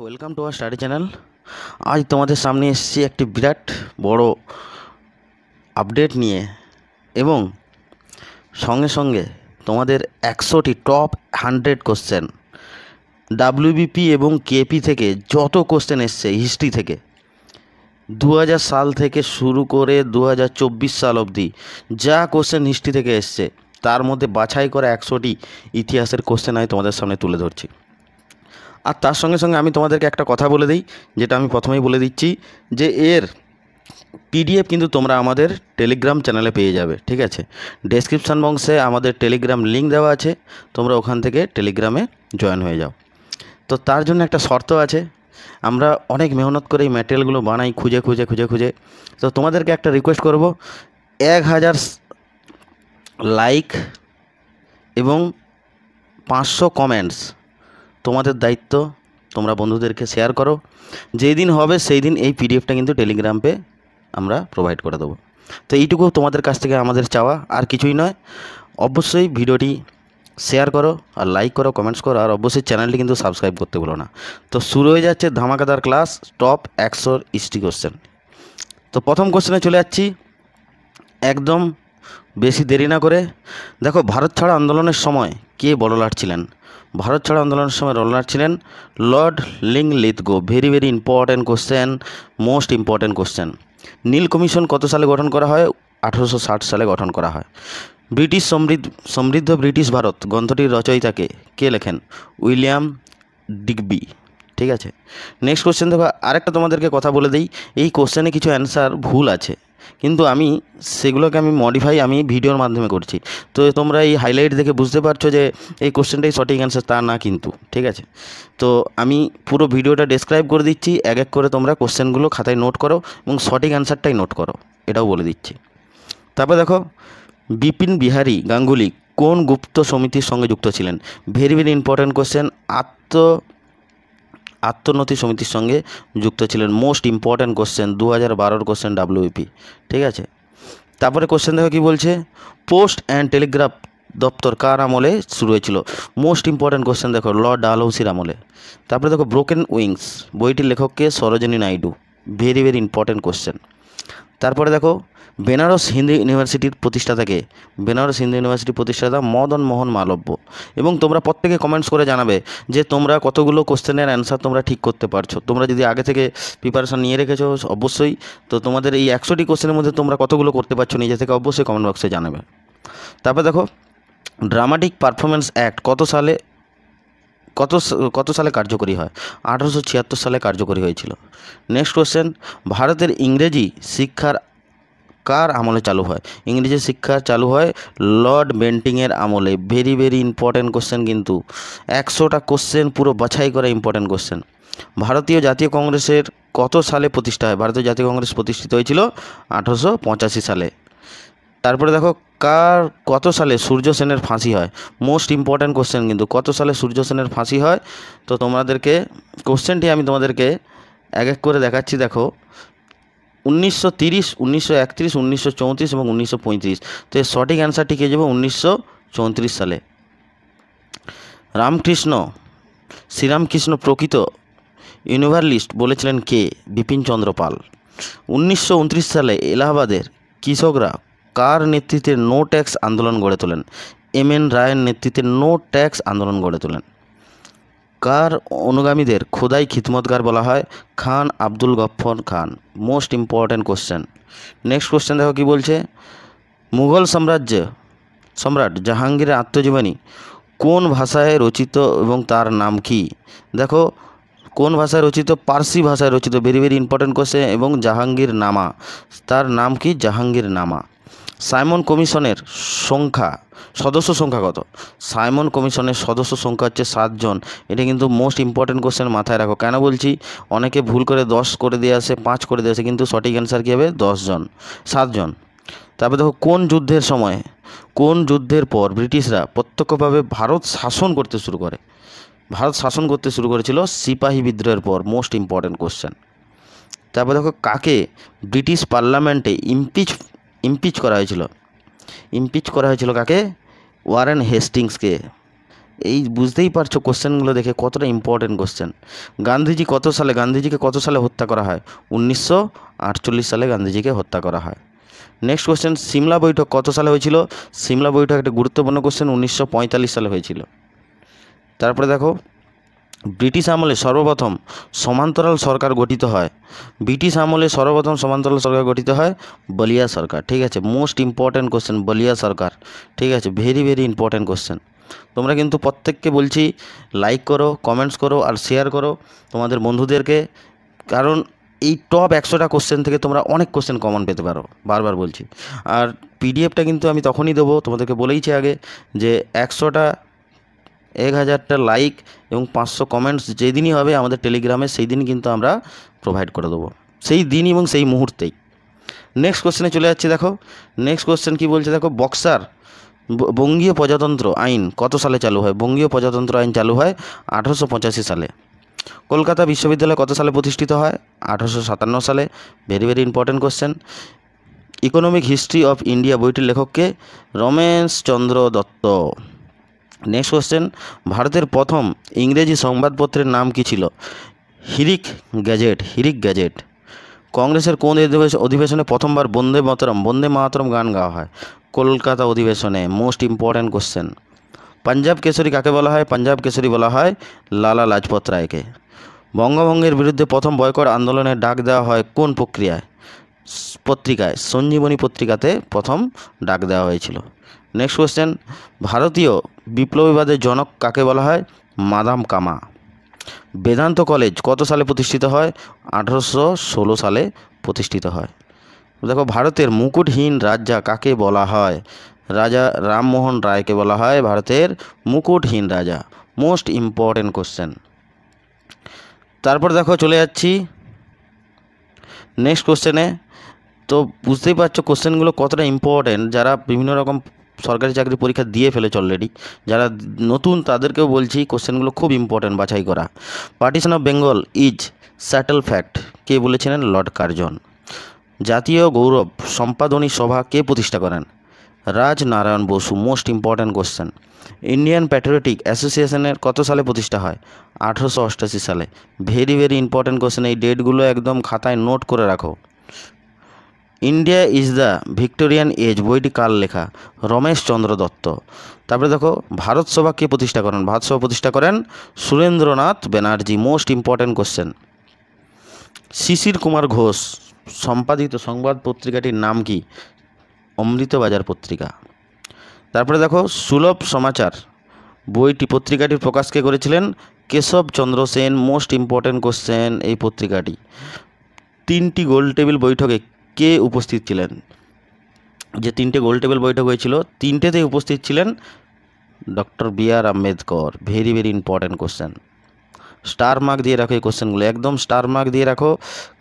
Welcome to our study channel. আজ তোমাদের সামনে এসেছি একটি বিরাট বড় আপডেট নিয়ে এবং সঙ্গে সঙ্গে তোমাদের 100টি টপ 100 কোশ্চেন ডাব্লিউবিপি এবং কেপি থেকে যত কোশ্চেন এসছে হিস্ট্রি থেকে 2000 সাল থেকে শুরু করে 2024 সাল অবধি যা কোশ্চেন হিস্ট্রি থেকে এসছে তার মধ্যে বাছাই করা 100টি ইতিহাসের কোশ্চেন আমি তোমাদের সামনে তুলে ধরছি। আর তার সঙ্গে সঙ্গে আমি তোমাদেরকে একটা কথা বলে দিই, যেটা আমি প্রথমেই বলে দিচ্ছি যে এর পিডিএফ কিন্তু তোমরা আমাদের টেলিগ্রাম চ্যানেলে পেয়ে যাবে। ঠিক আছে, ডেসক্রিপশান বক্সে আমাদের টেলিগ্রাম লিঙ্ক দেওয়া আছে, তোমরা ওখান থেকে টেলিগ্রামে জয়েন হয়ে যাও। তো তার জন্য একটা শর্ত আছে, আমরা অনেক মেহনত করে এই ম্যাটেরিয়ালগুলো বানাই খুঁজে খুঁজে খুঁজে খুঁজে। তো তোমাদেরকে একটা রিকোয়েস্ট করব, 1000 লাইক এবং 500 কমেন্টস তোমাদের দায়িত্ব, তোমরা বন্ধুদেরকে শেয়ার করো। যেই দিন হবে সেই দিন এই পিডিএফটা কিন্তু টেলিগ্রামে আমরা প্রোভাইড করে দেবো। তো এইটুকু তোমাদের কাছ থেকে আমাদের চাওয়া, আর কিছুই নয়। অবশ্যই ভিডিওটি শেয়ার করো আর লাইক করো, কমেন্টস করো, আর অবশ্যই চ্যানেলটি কিন্তু সাবস্ক্রাইব করতে ভুলো না। তো শুরু হয়ে যাচ্ছে ধামাকাদার ক্লাস টপ 100 হিস্ট্রি কোশ্চেন। তো প্রথম কোশ্চেনে চলে যাচ্ছি একদম বেশি দেরি না করে। দেখো, ভারত ছাড়ো আন্দোলনের সময় কে বড়লাট ছিলেন? ভারত ছাড়ো আন্দোলনের সময় বড়লাট ছিলেন Lord Linlithgow. Very very important question, most important question. নীল কমিশন কত সালে গঠন করা হয়? 1860 সালে গঠন করা হয়। ব্রিটিশ সমৃদ্ধ ব্রিটিশ ভারত গ্রন্থটির রচয়িতাকে কে লেখেন? William Digby. ঠিক আছে, নেক্সট কোশ্চেন দেখো। আরেকটা তোমাদেরকে কথা বলে দিই, এই কোশ্চেনে কিছু অ্যান্সার ভুল আছে, কিন্তু সেগুলোকে মডিফাই ভিডিওর মাধ্যমে করছি। তো তোমরা এই হাইলাইট দেখে বুঝতে পারছো যে এই কোশ্চেনটাই সঠিক অ্যান্সার, তা না কিন্তু। ঠিক আছে, তো আমি পুরো ভিডিওটা ডেসক্রাইব করে দিচ্ছি, এক এক করে তোমরা কোশ্চেনগুলো খাতায় নোট করো এবং সঠিক অ্যান্সারটাই নোট করো, এটাও বলে দিচ্ছি। তারপর দেখো, বিপিন বিহারী গাঙ্গুলি কোন গুপ্ত সমিতির সঙ্গে যুক্ত ছিলেন? Very very important question. আত্মনথি সমিতির সঙ্গে যুক্ত ছিলেন। Most important question, 2012 question WP. ঠিক আছে, তারপরে কোশ্চেন দেখো কী বলছে, পোস্ট অ্যান্ড টেলিগ্রাফ দপ্তর কার আমলে শুরু হয়েছিল? মোস্ট ইম্পর্ট্যান্ট কোশ্চেন দেখো, লর্ড ডালহৌসির আমলে। তারপরে দেখো, ব্রোকেন উইংস বইটির লেখককে? Sarojini Naidu. Very very important question. তারপরে দেখো, বেনারস হিন্দু ইউনিভার্সিটির প্রতিষ্ঠাতাকে? বেনারস হিন্দু ইউনিভার্সিটির প্রতিষ্ঠাতা মদন মোহন মালব্য। এবং তোমরা প্রত্যেকে কমেন্টস করে জানাবে যে তোমরা কতগুলো কোশ্চেনের অ্যান্সার তোমরা ঠিক করতে পারছো। তোমরা যদি আগে থেকে প্রিপারেশান নিয়ে রেখেছো অবশ্যই, তো তোমাদের এই 100টি কোশ্চেনের মধ্যে তোমরা কতগুলো করতে পারছো নিজে থেকে অবশ্যই কমেন্ট বক্সে জানাবে। তারপর দেখো, ড্রামাটিক পারফরমেন্স অ্যাক্ট কত সালে কার্যকরী হয়? 1876 সালে কার্যকরী হয়েছিল। নেক্সট কোশ্চেন, ভারতের ইংরেজি শিক্ষার কার আমলে চালু হয়? ইংরেজি শিক্ষা চালু হয় লর্ড বেন্টিংয়ের আমলে। ভেরি ভেরি ইম্পর্ট্যান্ট কোশ্চেন, কিন্তু 100টা কোশ্চেন পুরো বাছাই করা ইম্পর্ট্যান্ট কোশ্চেন। ভারতীয় জাতীয় কংগ্রেসের কত সালে প্রতিষ্ঠা হয়? ভারতীয় জাতীয় কংগ্রেস প্রতিষ্ঠিত হয়েছিল 1885 সালে। তারপরে দেখো, কত সালে সূর্য সেনের ফাঁসি হয়? মোস্ট ইম্পর্ট্যান্ট কোশ্চেন, কিন্তু কত সালে সূর্য সেনের ফাঁসি হয়? তো তোমাদেরকে কোশ্চেনটি আমি তোমাদেরকে এক এক করে দেখাচ্ছি। দেখো, 1930, 1931, 1934 এবং 1935। তো এর সঠিক অ্যান্সারটি কে যাবে? 1934 সালে। শ্রীরামকৃষ্ণ প্রকৃত ইউনিভার্সালিস্ট বলেছিলেন কে? বিপিন চন্দ্র পাল। 1929 সালে এলাহাবাদের কৃষকরা কার নেতৃত্বে নো ট্যাক্স আন্দোলন গড়ে তোলেন? এম.এন. রায়ের নেতৃত্বে নো ট্যাক্স আন্দোলন গড়ে তোলেন। কার অনুগামীদের খোদাই খিদমতগার বলা হয়? Khan Abdul Gaffar Khan. Most important question. Next question দেখো কী বলছে, মুঘল সম্রাট জাহাঙ্গীরের আত্মজীবনী কোন ভাষায় রচিত এবং তার নাম কি? দেখো, কোন ভাষায় রচিত? পার্সি ভাষায় রচিত। Very very important question. এবং জাহাঙ্গীর নামা, তার নাম কি? জাহাঙ্গীর নামা। সাইমন কমিশনের সদস্য সংখ্যা কত? সাইমন কমিশনের সদস্য সংখ্যা হচ্ছে 7 জন। এটা কিন্তু মোস্ট ইম্পর্ট্যান্ট কোশ্চেন, মাথায় রাখো। কেন বলছি? অনেকে ভুল করে 10 করে দিয়ে আসে, 5 করে দিয়ে আসে, কিন্তু সঠিক অ্যান্সার কী হবে? 7 জন। তারপরে দেখো, কোন যুদ্ধের পর ব্রিটিশরা প্রত্যক্ষভাবে ভারত শাসন করতে শুরু করেছিল? সিপাহী বিদ্রোহের পর। Most important question. তারপর দেখো, কাকে ব্রিটিশ পার্লামেন্টে ইমপিচ করা হয়েছিল? কাকে? ওয়ারেন হেস্টিংসকে। এই বুঝতেই পারছো কোশ্চেনগুলো দেখে কতটা ইম্পর্টেন্ট কোশ্চেন। গান্ধীজিকে কত সালে হত্যা করা হয়? 1948 সালে গান্ধীজিকে হত্যা করা হয়। নেক্সট কোশ্চেন, সিমলা বৈঠক কত সালে হয়েছিল? সিমলা বৈঠক একটা গুরুত্বপূর্ণ কোশ্চেন, 1945 সালে হয়েছিল। তারপরে দেখো, ব্রিটিশ আমলে সর্বপ্রথম সমান্তরাল সরকার গঠিত হয়। ব্রিটিশ আমলে সর্বপ্রথম সমান্তরাল সরকার গঠিত হয় বলিয়া সরকার। ঠিক আছে, মোস্ট ইম্পর্ট্যান্ট কোশ্চেন বলিয়া সরকার। ঠিক আছে, ভেরি ভেরি ইম্পর্ট্যান্ট কোশ্চেন। তোমরা কিন্তু প্রত্যেককে বলছি লাইক করো, কমেন্টস করো আর শেয়ার করো তোমাদের বন্ধুদেরকে, কারণ এই টপ 100টা কোশ্চেন থেকে তোমরা অনেক কোশ্চেন কমন পেতে পারো, বারবার বলছি। আর পিডিএফটা কিন্তু আমি তখনই দেবো, তোমাদেরকে বলেইছি আগে যে 1000টা লাইক এবং 500 কমেন্টস যেদিনই হবে আমাদের টেলিগ্রামে, সেই দিনই কিন্তু আমরা প্রোভাইড করে দেবো, সেই দিন এবং সেই মুহূর্তেই। নেক্সট কোশ্চেনে চলে যাচ্ছি। দেখো নেক্সট কোশ্চেন কী বলছে, দেখো বক্সার বঙ্গীয় প্রজাতন্ত্র আইন কত সালে চালু হয়? বঙ্গীয় প্রজাতন্ত্র আইন চালু হয় 1885 সালে। কলকাতা বিশ্ববিদ্যালয় কত সালে প্রতিষ্ঠিত হয়? 1857 সালে। Very very important question. Economic history of India বইটির লেখককে? রমেশচন্দ্র দত্ত। নেক্সট কোশ্চেন, ভারতের প্রথম ইংরেজি সংবাদপত্রের নাম কী ছিল? হিরিক গ্যাজেট। কংগ্রেসের কোন অধিবেশনে প্রথমবার বন্দে মাতরম গান গাওয়া হয়? কলকাতা অধিবেশনে। Most important question. পাঞ্জাব কেশরী কাকে বলা হয়? পাঞ্জাব কেশরী বলা হয় লালা লাজপত রায়কে। বঙ্গভঙ্গের বিরুদ্ধে প্রথম বয়কট আন্দোলনের ডাক দেওয়া হয় কোন পত্রিকায়? সঞ্জীবনী পত্রিকাতে প্রথম ডাক দেওয়া হয়েছিল। নেক্সট কোশ্চেন, ভারতীয় বিপ্লবীবাদের জনক কাকে বলা হয়? মাদাম কামা। বেদান্ত কলেজ কত সালে প্রতিষ্ঠিত হয়? 1816 সালে প্রতিষ্ঠিত হয়। দেখো, ভারতের মুকুটহীন রাজা কাকে বলা হয়? রাজা রামমোহন রায়কে বলা হয় ভারতের মুকুটহীন রাজা। Most important question. তারপর দেখো চলে যাচ্ছি নেক্সট কোশ্চেনে। তো বুঝতেই পারছো কোশ্চেনগুলো কতটা ইম্পর্ট্যান্ট। যারা বিভিন্ন রকম সরকারি চাকরি পরীক্ষা দিয়ে ফেলেছে অলরেডি, যারা নতুন তাদেরকেও বলছি কোশ্চেনগুলো খুব ইম্পর্ট্যান্ট বাছাই করা। Partition of Bengal is settle fact কে বলেছিলেন? Lord Curzon. জাতীয় গৌরব সম্পাদনী সভা কে প্রতিষ্ঠা করেন? Rajnarayan Basu. Most important question. Indian patriotic অ্যাসোসিয়েশনের কত সালে প্রতিষ্ঠা হয়? 1888 সালে। ভেরি ভেরি ইম্পর্ট্যান্ট কোশ্চেন, এই ডেটগুলো একদম খাতায় নোট করে রাখো। India is the Victorian age বইটি কার লেখা? রমেশচন্দ্র দত্ত। তারপরে দেখো, ভারত সভা কে প্রতিষ্ঠা করেন? ভারত সভা প্রতিষ্ঠা করেন Surendranath Banerjee. Most important question. Shishir Kumar Ghosh সম্পাদিত সংবাদ পত্রিকাটির নাম কি? অমৃতবাজার পত্রিকা। তারপরে দেখো, সুলভ সমাচার পত্রিকাটির প্রকাশ কে করেছিলেন? কেশব চন্দ্র সেন। মোস্ট ইম্পর্ট্যান্ট কোশ্চেন এই পত্রিকাটি। 3টি গোলটেবিল বৈঠকে কে উপস্থিত ছিলেন? যে 3টে গোলটেবিল বৈঠক হয়েছিল 3টেতেই উপস্থিত ছিলেন doctor B.R.. Ambedkar. Very very important question. Star mark দিয়ে রাখো এই কোশ্চেনগুলো, একদম স্টার মার্ক দিয়ে রাখো,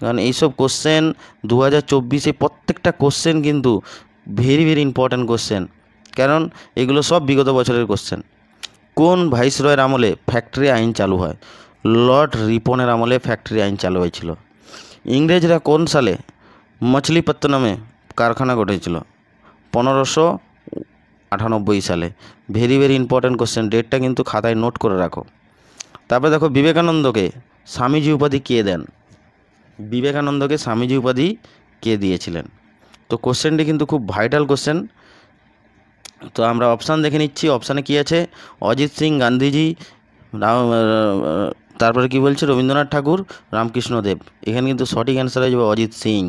কারণ এইসব কোশ্চেন 2024-এ প্রত্যেকটা কোশ্চেন কিন্তু ভেরি ভেরি ইম্পর্ট্যান্ট কোশ্চেন, কারণ এগুলো সব বিগত বছরের কোশ্চেন। কোন ভাইসরয়ের আমলে ফ্যাক্টরি আইন চালু হয়? লর্ড রিপনের আমলে ফ্যাক্টরি আইন চালু হয়েছিল। ইংরেজরা কোন সালে মছলিপত্তনমে কারখানা গড়েছিল? 1598 সালে। ভেরি ভেরি ইম্পর্ট্যান্ট কোশ্চেন, ডেটটা কিন্তু খাতায় নোট করে রাখো। তারপরে দেখো, বিবেকানন্দকে স্বামীজি উপাধি কে দেন? বিবেকানন্দকে স্বামীজি উপাধি কে দিয়েছিলেন? তো কোশ্চেনটি কিন্তু খুব ভাইটাল কোশ্চেন। তো আমরা অপশান দেখে নিচ্ছি। অপশানে কি আছে? অজিত সিং, গান্ধীজি, তারপরে কি বলছে? রবীন্দ্রনাথ ঠাকুর, রামকৃষ্ণ দেব। এখানে কিন্তু সঠিক অ্যান্সার হয়ে যাবে অজিত সিং।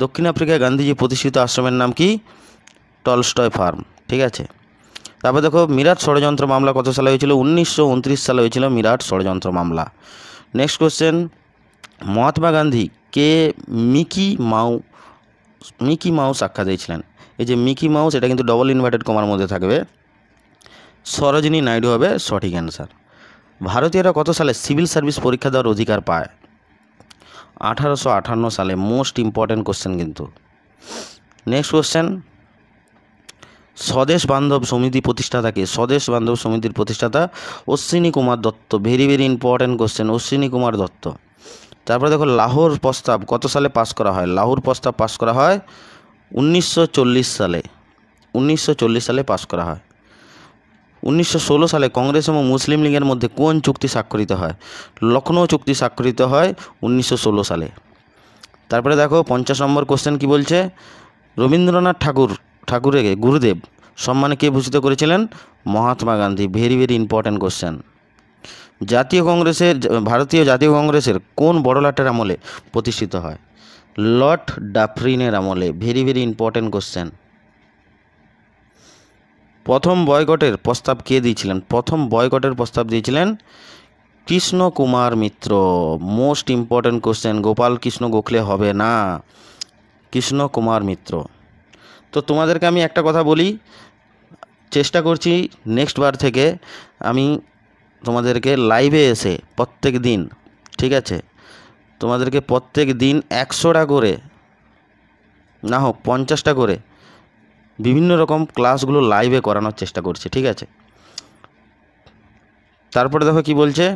দক্ষিণ আফ্রিকায় গান্ধীজি প্রতিষ্ঠিত আশ্রমের নাম কি? Tolstoy farm. ঠিক আছে। তারপর দেখো, মিরাট ষড়যন্ত্র মামলা কত সালে হয়েছিল? 1929 সালে হয়েছিল মিরাট ষড়যন্ত্র মামলা। নেক্সট কোশ্চেন, মহাত্মা গান্ধী কে মিকি মাউস আখ্যা দিয়েছিলেন? এই যে মিকি মাউস, এটা কিন্তু ডবল ইনভার্টেড কমার মধ্যে থাকবে। সরোজিনী নাইডু হবে সঠিক অ্যান্সার। ভারতীয়রা কত সালে সিভিল সার্ভিস পরীক্ষা দেওয়ার অধিকার পায়? 1858 সালে। মোস্ট ইম্পর্ট্যান্ট কোশ্চেন কিন্তু। নেক্সট কোশ্চেন, স্বদেশ বান্ধব সমিতি প্রতিষ্ঠাতাকে? স্বদেশ বান্ধব সমিতির প্রতিষ্ঠাতা Ashwini Kumar Dutta. Very very important question, Ashwini Kumar Dutta. তারপরে দেখো, লাহোর প্রস্তাব কত সালে পাস করা হয়? লাহোর প্রস্তাব পাস করা হয় 1940 সালে। 1940 সালে পাস করা হয়। 1916 সালে কংগ্রেস এবং মুসলিম লীগের মধ্যে কোন চুক্তি স্বাক্ষরিত হয়? লখনৌ চুক্তি স্বাক্ষরিত হয় 1916 সালে। তারপরে দেখো 50 নম্বর কোশ্চেন কি বলছে, রবীন্দ্রনাথ ঠাকুরকে গুরুদেব সম্মানে কে ভূষিত করেছিলেন? Mahatma Gandhi. Very very important question. ভারতীয় জাতীয় কংগ্রেসের কোন বড়লাটের আমলে প্রতিষ্ঠিত হয়? লর্ড ডাফরিনের আমলে। Very very important question. প্রথম বয়কটের প্রস্তাব কে দিয়েছিলেন? প্রথম বয়কটের প্রস্তাব দিয়েছিলেন Krishna Kumar Mitra. Most important question. Gopal Krishna Gokhale হবে না, কৃষ্ণ কুমার মিত্র। তো তোমাদেরকে আমি একটা কথা বলি, চেষ্টা করছি নেক্সট বার থেকে আমি তোমাদেরকে লাইভে এসে প্রত্যেক দিন, ঠিক আছে, তোমাদেরকে প্রত্যেক দিন 100টা করে না হোক 50টা করে বিভিন্ন রকম ক্লাসগুলো লাইভে করানোর চেষ্টা করছি, ঠিক আছে। তারপরে দেখো কি বলছে,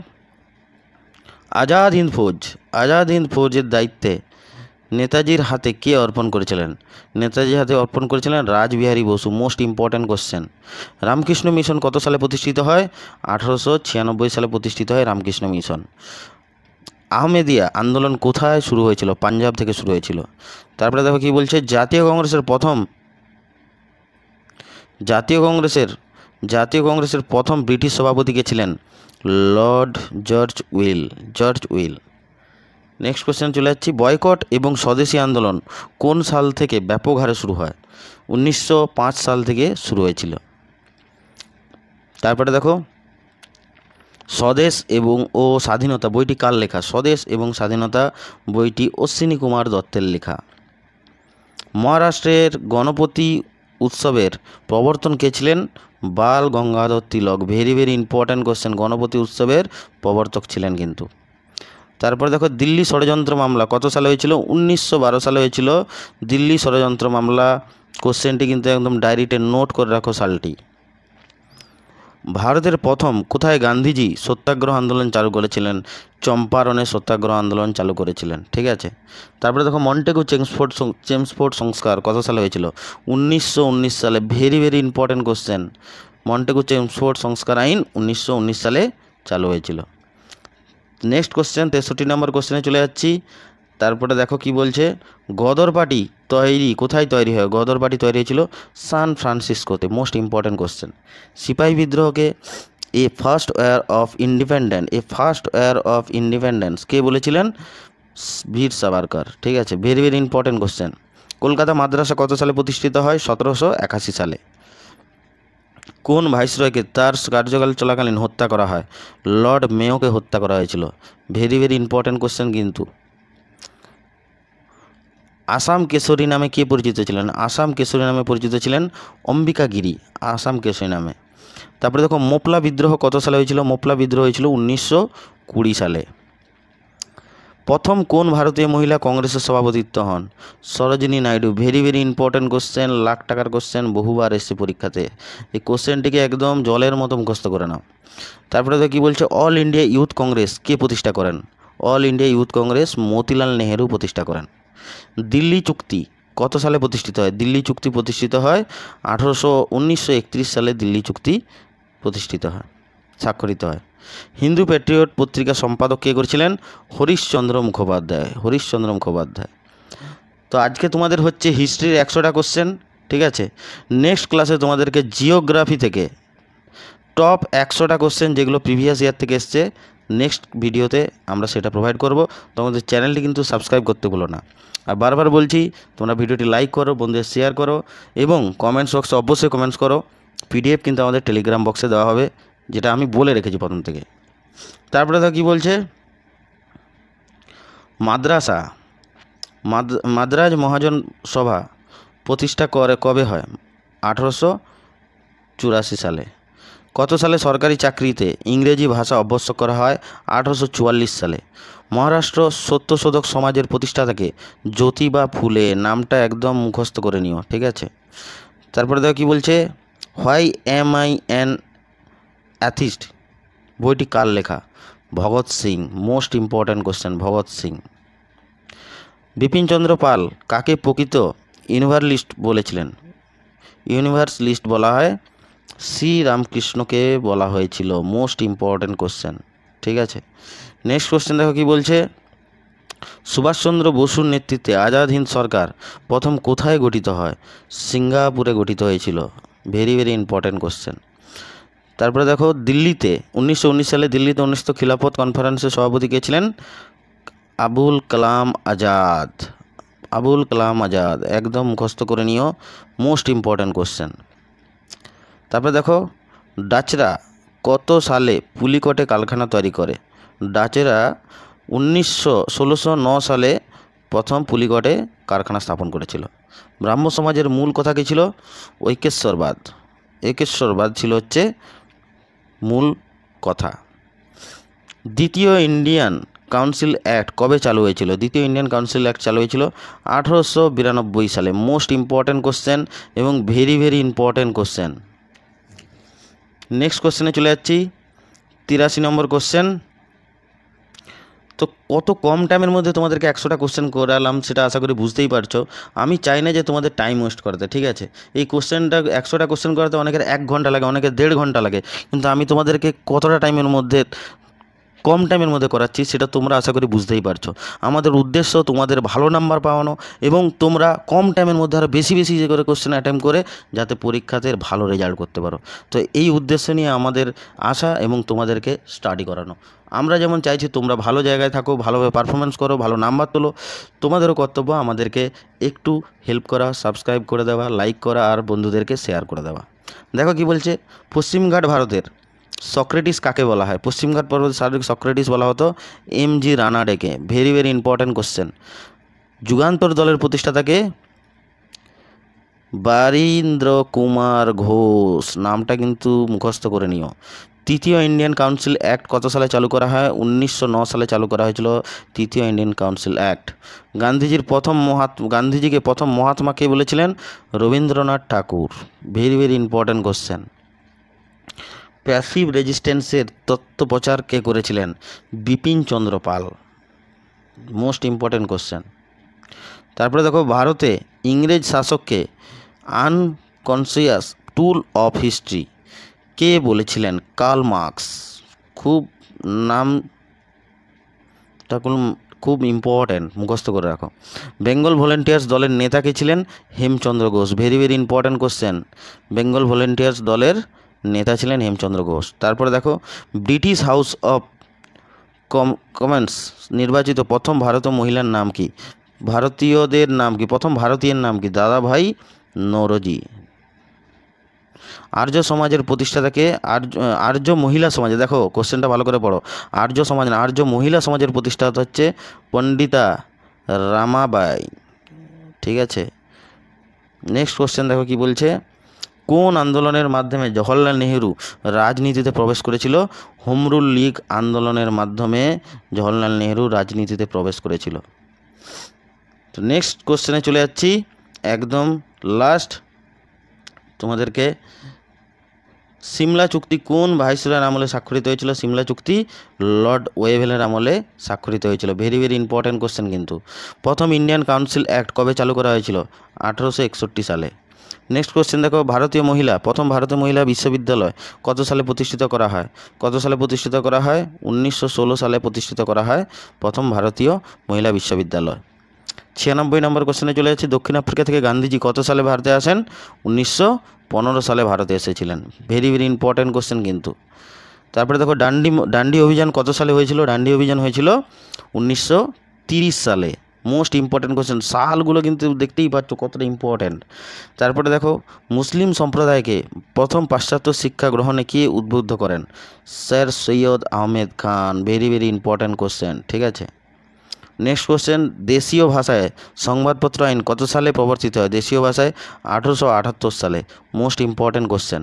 আজাদ হিন্দ ফৌজের দায়িত্বে নেতাজির হাতে কে অর্পণ করেছিলেন? নেতাজির হাতে অর্পণ করেছিলেন Rashbehari Basu. Most important question. Ramakrishna Mission কত সালে প্রতিষ্ঠিত হয়? 1896 সালে প্রতিষ্ঠিত হয় রামকৃষ্ণ মিশন। আহমেদিয়া আন্দোলন কোথায় শুরু হয়েছিল? পাঞ্জাব থেকে শুরু হয়েছিল। তারপরে দেখো কি বলছে, জাতীয় কংগ্রেসের প্রথম ব্রিটিশ সভাপতি কে ছিলেন? Lord George will. Next question চলে যাচ্ছি, বয়কট এবং স্বদেশী আন্দোলন কোন সাল থেকে ব্যাপক হারে শুরু হয়? 1905 সাল থেকে শুরু হয়েছিল। তারপরে দেখো, স্বদেশ ও স্বাধীনতা বইটি কার লেখা? স্বদেশ এবং স্বাধীনতা বইটি অশ্বিনী কুমার দত্তের লেখা। মহারাষ্ট্রের গণপতি উৎসবের প্রবর্তন কে ছিলেন? Bal Gangadhar Tilak. Very very important question. Ganapati উৎসবের প্রবর্তক ছিলেন কিন্তু। তারপরে দেখো, দিল্লি ষড়যন্ত্র মামলা কত সালে হয়েছিল? 1912 সালে হয়েছিল দিল্লি ষড়যন্ত্র মামলা। কোশ্চেনটি কিন্তু একদম ডায়েরিতে নোট করে রাখো সালটি। ভারতের প্রথম কোথায় গান্ধীজি সত্যাগ্রহ আন্দোলন চালু করেছিলেন? চম্পারণে সত্যাগ্রহ আন্দোলন চালু করেছিলেন, ঠিক আছে। তারপরে দেখো, মন্টেগু চেমসফোর্ড সংস্কার কত সালে হয়েছিল? 1919 সালে। Very very important question. Montagu Chelmsford সংস্কার আইন 1919 সালে চালু হয়েছিল। নেক্সট কোশ্চেন 63 নম্বর কোশ্চেনে চলে যাচ্ছি। তারপরে দেখো কি বলছে, গদর পার্টি কোথায় তৈরি হয়? গদর পার্টি তৈরি হয়েছিল সান ফ্রান্সিসকোতে। Most important question. সিপাহী বিদ্রোহকে a first war of independence কে বলেছিলেন? বীর সাভারকর, ঠিক আছে। Very very important question. Kolkata মাদ্রাসা কত সালে প্রতিষ্ঠিত হয়? 1781 সালে। কোন ভাইসরয়কে তার কার্যকাল চলাকালীন হত্যা করা হয়? লর্ড মেয়োকে হত্যা করা হয়েছিল। ভেরি ভেরি ইম্পর্ট্যান্ট কোশ্চেন কিন্তু। আসাম কেশরী নামে কে পরিচিত ছিলেন? আসাম কেশরী নামে পরিচিত ছিলেন অম্বিকা গিরি। আসাম কেশরী নামে। তারপরে দেখো, মোপলা বিদ্রোহ কত সালে হয়েছিল? মোপলা বিদ্রোহ হয়েছিল 1920 সালে। প্রথম কোন ভারতীয় মহিলা কংগ্রেসের সভাপতিত্ব হন? Sarojini Naidu. Very very important question. Lakh টাকার কোশ্চেন, বহুবার এসছে পরীক্ষাতে। এই কোশ্চেনটিকে একদম জলের মতো মুখস্থ করে নাও। তারপরে তো কী বলছে, অল ইন্ডিয়া ইউথ কংগ্রেস কে প্রতিষ্ঠা করেন? All India youth Congress Motilal Nehru প্রতিষ্ঠা করেন। দিল্লি চুক্তি কত সালে প্রতিষ্ঠিত হয়? দিল্লি চুক্তি প্রতিষ্ঠিত হয় 1931 সালে। দিল্লি চুক্তি প্রতিষ্ঠিত হয়, স্বাক্ষরিত হয়। হিন্দু প্যাট্রিয়ট পত্রিকা সম্পাদক কে করেছিলেন? হরিশচন্দ্র মুখোপাধ্যায়। তো আজকে তোমাদের হচ্ছে হিস্ট্রির 100টা কোশ্চেন, ঠিক আছে। নেক্সট ক্লাসে তোমাদেরকে জিওগ্রাফি থেকে টপ 100টা কোশ্চেন যেগুলো প্রিভিয়াস ইয়ার থেকে এসছে, নেক্সট ভিডিওতে আমরা সেটা প্রোভাইড করব। তোমাদের চ্যানেলটি কিন্তু সাবস্ক্রাইব করতে ভুলো না। আর বারবার বলছি, তোমরা ভিডিওটি লাইক করো, বন্ধুদের শেয়ার করো এবং কমেন্টস বক্সে অবশ্যই কমেন্টস করো। পিডিএফ কিন্তু আমাদের টেলিগ্রাম বক্সে দেওয়া হবে, যেটা আমি বলে রেখেছি প্রথম থেকে। তারপরে তো কী বলছে, মাদ্রাজ মহাজন সভা প্রতিষ্ঠা কবে হয়? 1884 সালে। কত সালে সরকারি চাকরিতে ইংরেজি ভাষা অভ্যস্ত করা হয়? 1844 সালে। মহারাষ্ট্র সত্যশোধক সমাজের প্রতিষ্ঠাতাকে? জ্যোতিবা ফুলে। নামটা একদম মুখস্থ করে নিও, ঠিক আছে। তারপরে দেখো কী বলছে, why am I an atheist বইটি কার লেখা? Bhagat Singh. Most important question, Bhagat Singh. Bipinchandra Pal কাকে প্রকৃত ইউনিভার্সালিস্ট বলেছিলেন? ইউনিভার্সালিস্ট বলা হয় শ্রী রামকৃষ্ণকে বলা হয়েছিল? মোস্ট ইম্পর্ট্যান্ট কোশ্চেন, ঠিক আছে। নেক্সট কোশ্চেন দেখো কি বলছে, সুভাষচন্দ্র বসুর নেতৃত্বে আজাদ হিন্দ সরকার প্রথম কোথায় গঠিত হয়? সিঙ্গাপুরে গঠিত হয়েছিল। Very very important question. তারপরে দেখো দিল্লিতে 1919 সালে দিল্লিতে অনুষ্ঠিত খিলাফত কনফারেন্সের সভাপতি কে ছিলেন? আবুল কালাম আজাদ। আবুল কালাম আজাদ, একদম মুখস্থ করে নিও, মোস্ট ইম্পর্ট্যান্ট কোশ্চেন। তারপরে দেখো ডাচরা কত সালে পুলিকটে কারখানা তৈরি করে? ডাচেরা 1609 সালে প্রথম পুলিকটে কারখানা স্থাপন করেছিল। ব্রাহ্ম সমাজের মূল কথা কী ছিল? ঐকেশ্বরবাদ। ঐকেশ্বরবাদ ছিল হচ্ছে মূল কথা। দ্বিতীয় ইন্ডিয়ান কাউন্সিল অ্যাক্ট কবে চালু হয়েছিল? দ্বিতীয় ইন্ডিয়ান কাউন্সিল অ্যাক্ট চালু হয়েছিল 1892 সালে। মোস্ট ইম্পর্ট্যান্ট কোশ্চেন এবং very very important question. Next কোশ্চেনে চলে যাচ্ছি, 83 নম্বর কোশ্চেন। তো কত কম টাইমের মধ্যে তোমাদেরকে 100টা কোশ্চেন করালাম সেটা আশা করি বুঝতেই পারছো। আমি চাই না যে তোমাদের টাইম ওয়েস্ট করতে, ঠিক আছে। এই কোশ্চেনটা 100টা কোশ্চেন করাতে অনেকের 1 ঘন্টা লাগে, অনেকের 1.5 ঘন্টা লাগে, কিন্তু আমি তোমাদেরকে কতটা টাইমের মধ্যে, কম টাইমের মধ্যে করাচ্ছি সেটা তোমরা আশা করি বুঝতেই পারছো। আমাদের উদ্দেশ্য তোমাদের ভালো নাম্বার পাওয়ানো এবং তোমরা কম টাইমের মধ্যে আরও বেশি বেশি যে করে কোশ্চেন অ্যাটেম্প করে যাতে পরীক্ষাতে ভালো রেজাল্ট করতে পারো। তো এই উদ্দেশ্য নিয়ে আমাদের আশা এবং তোমাদেরকে স্টাডি করানো। আমরা যেমন চাইছি তোমরা ভালো জায়গায় থাকো, ভালোভাবে পারফরমেন্স করো, ভালো নাম্বার তোলো, তোমাদেরও কর্তব্য আমাদেরকে একটু হেল্প করা, সাবস্ক্রাইব করে দেওয়া, লাইক করা আর বন্ধুদেরকে শেয়ার করে দেওয়া। দেখো কি বলছে, পশ্চিমঘাট ভারতের সক্রেটিস কাকে বলা হয়? পশ্চিমঘাট পর্বতের শারীরিক সক্রেটিস বলা হতো এম.জি. রানাডেকে। Very very important question. Jugantar দলের প্রতিষ্ঠাতাকে? বারীন্দ্র কুমার ঘোষ। নামটা কিন্তু মুখস্থ করে নিও। তৃতীয় ইন্ডিয়ান কাউন্সিল অ্যাক্ট কত সালে চালু করা হয়? 1909 সালে চালু করা হয়েছিল তৃতীয় ইন্ডিয়ান কাউন্সিল অ্যাক্ট। গান্ধীজিকে প্রথম মহাত্মা কে বলেছিলেন? Rabindranath Thakur. Very very important question. Passive রেজিস্ট্যান্সের তত্ত্ব প্রচার কে করেছিলেন? Bipin Chandra Pal. Most important question. তারপরে দেখো ভারতে ইংরেজ শাসককে আনকনসিয়াস টুল অফ হিস্ট্রি কে বলেছিলেন? Karl Marx. খুব নামটা খুব ইম্পর্ট্যান্ট, মুখস্থ করে রাখো। বেঙ্গল ভলেন্টিয়ার্স দলের নেতা কে ছিলেন? Hemchandra Ghosh. Very very important question. Bengal volunteers দলের নেতা ছিলেন হেমচন্দ্র ঘোষ। তারপরে দেখো ব্রিটিশ হাউস অফ কমন্স নির্বাচিত প্রথম ভারতীয় মহিলার নাম কি? ভারতীয়দের নাম কি? প্রথম ভারতীয়ের নাম কি? দাদাভাই নওরোজি। আর্য সমাজের প্রতিষ্ঠাতাকে? আর্য মহিলা সমাজে, দেখো কোশ্চেনটা ভালো করে পড়ো। আর্য সমাজ না, আর্য মহিলা সমাজের প্রতিষ্ঠাতা হচ্ছে পণ্ডিতা রামাবাই, ঠিক আছে। নেক্সট কোশ্চেন দেখো কি বলছে, কোন আন্দোলনের মাধ্যমে জওহরলাল নেহেরু রাজনীতিতে প্রবেশ করেছিল? হোম রুল লীগ আন্দোলনের মাধ্যমে জওহরলাল নেহেরু রাজনীতিতে প্রবেশ করেছিল। তো নেক্সট কোশ্চেনে চলে যাচ্ছি, একদম লাস্ট তোমাদেরকে। সিমলা চুক্তি কোন ভাইসরয়ের আমলে স্বাক্ষরিত হয়েছিল? সিমলা চুক্তি লর্ড ওয়েভেলের আমলে স্বাক্ষরিত হয়েছিল। ভেরি ভেরি ইম্পর্ট্যান্ট কোশ্চেন কিন্তু। প্রথম ইন্ডিয়ান কাউন্সিল অ্যাক্ট কবে চালু করা হয়েছিল? 1861 সালে। নেক্সট কোশ্চেন দেখো, প্রথম ভারতীয় মহিলা বিশ্ববিদ্যালয় কত সালে প্রতিষ্ঠিত করা হয়? 1916 সালে প্রতিষ্ঠিত করা হয় প্রথম ভারতীয় মহিলা বিশ্ববিদ্যালয়। 96 নম্বর কোশ্চেনে চলে যাচ্ছি, দক্ষিণ আফ্রিকা থেকে গান্ধীজি কত সালে ভারতে আসেন? 1915 সালে ভারতে এসেছিলেন। ভেরি ভেরি ইম্পর্ট্যান্ট কোশ্চেন কিন্তু। তারপরে দেখো ডান্ডি অভিযান কত সালে হয়েছিল? ডান্ডি অভিযান হয়েছিল 1930 সালে। মোস্ট ইম্পর্ট্যান্ট কোশ্চেন, সালগুলো কিন্তু দেখতেই পাচ্ছ কতটা ইম্পর্ট্যান্ট। তারপরে দেখো মুসলিম সম্প্রদায়কে প্রথম পাশ্চাত্য শিক্ষা গ্রহণে কে উদ্বুদ্ধ করেন? Sir Syed Ahmed Khan. Very very important question, ঠিক আছে। নেক্সট কোশ্চেন, দেশীয় ভাষায় সংবাদপত্র আইন কত সালে প্রবর্তিত হয়? দেশীয় ভাষায় 1878 সালে। Most important question.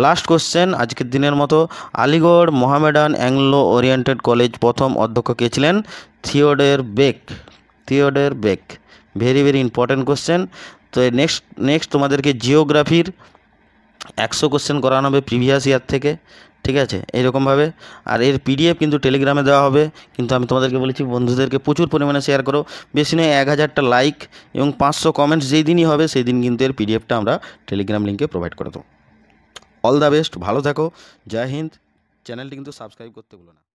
Last question আজকের দিনের মতো, Aligarh Mohammedan Anglo Oriented College প্রথম অধ্যক্ষ কে ছিলেন? Theodore Beck. Very very important question. তো নেক্সট তোমাদেরকে জিওগ্রাফির 100 কোশ্চেন করানো হবে প্রিভিয়াস ইয়ার থেকে, ঠিক আছে, এইরকমভাবে। আর এর পিডিএফ কিন্তু টেলিগ্রামে দেওয়া হবে, কিন্তু আমি তোমাদেরকে বলেছি বন্ধুদেরকে প্রচুর পরিমাণে শেয়ার করো। বেশি নয় 1000টা লাইক এবং 500 কমেন্টস যেই দিনই হবে সেই দিন কিন্তু এর পিডিএফটা আমরা টেলিগ্রাম লিঙ্কে প্রোভাইড করে দেবো। অল দ্য বেস্ট, ভালো থাকো, জয় হিন্দ। চ্যানেলটি কিন্তু সাবস্ক্রাইব করতে ভুলো না।